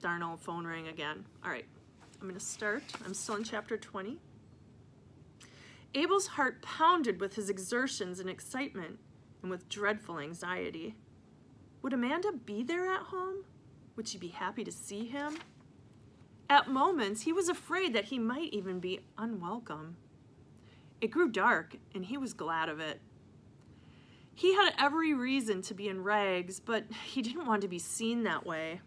darn old phone rang again. All right, I'm going to start. I'm still in chapter 20. Abel's heart pounded with his exertions and excitement and with dreadful anxiety. Would Amanda be there at home? Would she be happy to see him? At moments, he was afraid that he might even be unwelcome. It grew dark, and he was glad of it. He had every reason to be in rags, but he didn't want to be seen that way.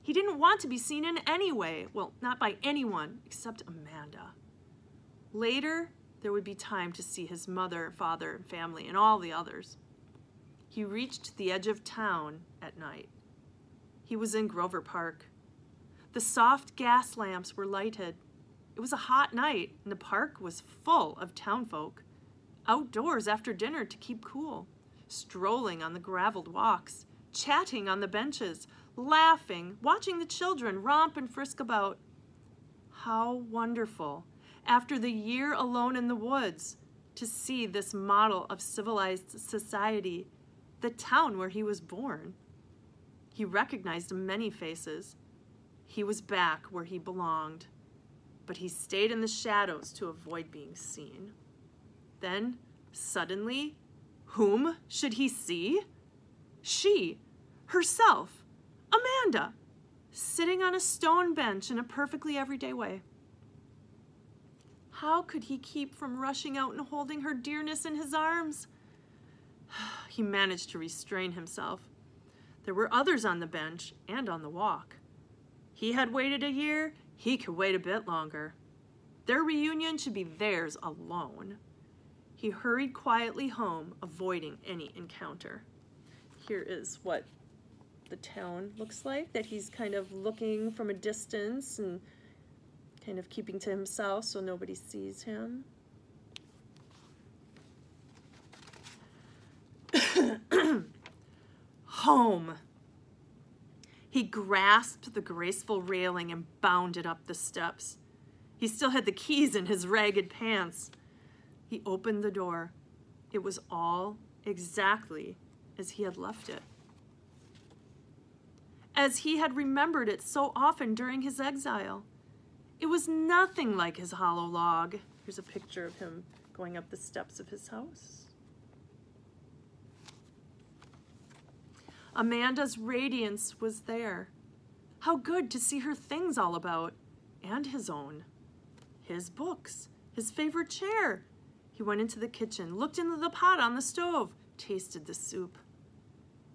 He didn't want to be seen in any way. Well, not by anyone except Amanda. Later, there would be time to see his mother, father, and family, and all the others. He reached the edge of town at night. He was in Grover Park. The soft gas lamps were lighted. It was a hot night, and the park was full of townfolk, outdoors after dinner to keep cool, strolling on the graveled walks, chatting on the benches, laughing, watching the children romp and frisk about. How wonderful, after the year alone in the woods, to see this model of civilized society, the town where he was born. He recognized many faces. He was back where he belonged, but he stayed in the shadows to avoid being seen. Then, suddenly, whom should he see? She, herself, Amanda, sitting on a stone bench in a perfectly everyday way. How could he keep from rushing out and holding her dearness in his arms? He managed to restrain himself. There were others on the bench and on the walk. He had waited a year, he could wait a bit longer. Their reunion should be theirs alone. He hurried quietly home, avoiding any encounter. Here is what the town looks like, that he's kind of looking from a distance and kind of keeping to himself so nobody sees him. Home. He grasped the graceful railing and bounded up the steps. He still had the keys in his ragged pants. He opened the door. It was all exactly as he had left it, as he had remembered it so often during his exile. It was nothing like his hollow log. Here's a picture of him going up the steps of his house. Amanda's radiance was there. How good to see her things all about, and his own. His books, his favorite chair. He went into the kitchen, looked into the pot on the stove, tasted the soup.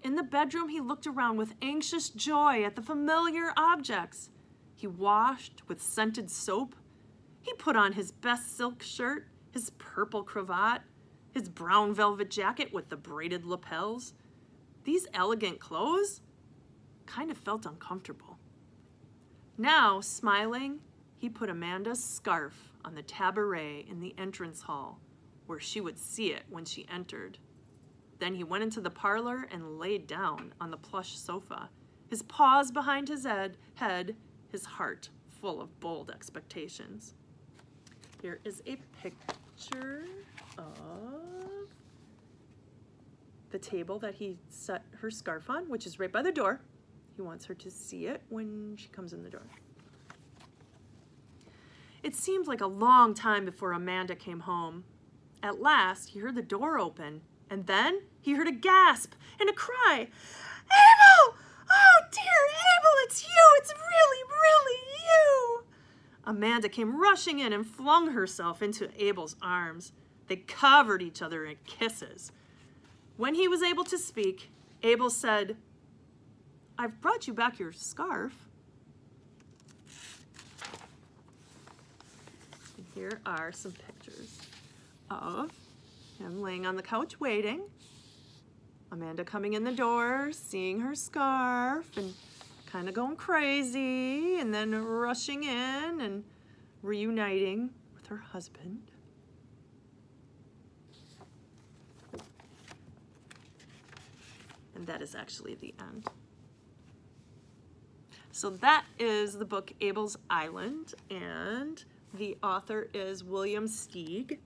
In the bedroom, he looked around with anxious joy at the familiar objects. He washed with scented soap. He put on his best silk shirt, his purple cravat, his brown velvet jacket with the braided lapels. These elegant clothes kind of felt uncomfortable. Now, smiling, he put Amanda's scarf on the taboret in the entrance hall, where she would see it when she entered. Then he went into the parlor and laid down on the plush sofa, his paws behind his head, his heart full of bold expectations. Here is a picture of the table that he set her scarf on, which is right by the door. He wants her to see it when she comes in the door. It seemed like a long time before Amanda came home. At last, he heard the door open, and then he heard a gasp and a cry. Abel! Oh dear, Abel, it's you! It's really, really you! Amanda came rushing in and flung herself into Abel's arms. They covered each other in kisses. When he was able to speak, Abel said, "I've brought you back your scarf." And here are some pictures of him laying on the couch waiting, Amanda coming in the door, seeing her scarf and kind of going crazy, and then rushing in and reuniting with her husband. And that is actually the end. So that is the book Abel's Island, and the author is William Steig.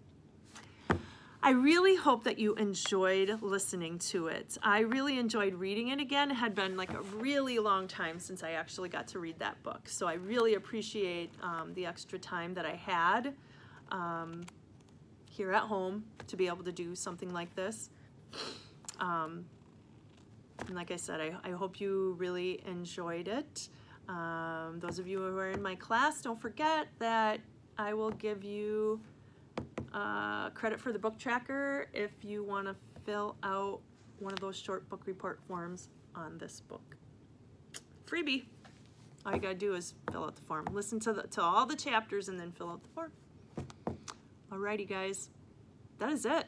I really hope that you enjoyed listening to it. I really enjoyed reading it again. It had been like a really long time since I actually got to read that book. So I really appreciate the extra time that I had here at home to be able to do something like this. And like I said, I hope you really enjoyed it. Those of you who are in my class, don't forget that I will give you credit for the book tracker if you want to fill out one of those short book report forms on this book. Freebie. All you gotta do is fill out the form. Listen to all the chapters and then fill out the form. Alrighty, guys. That is it.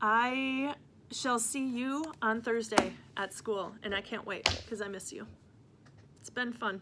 I shall see you on Thursday at school, and I can't wait because I miss you. It's been fun.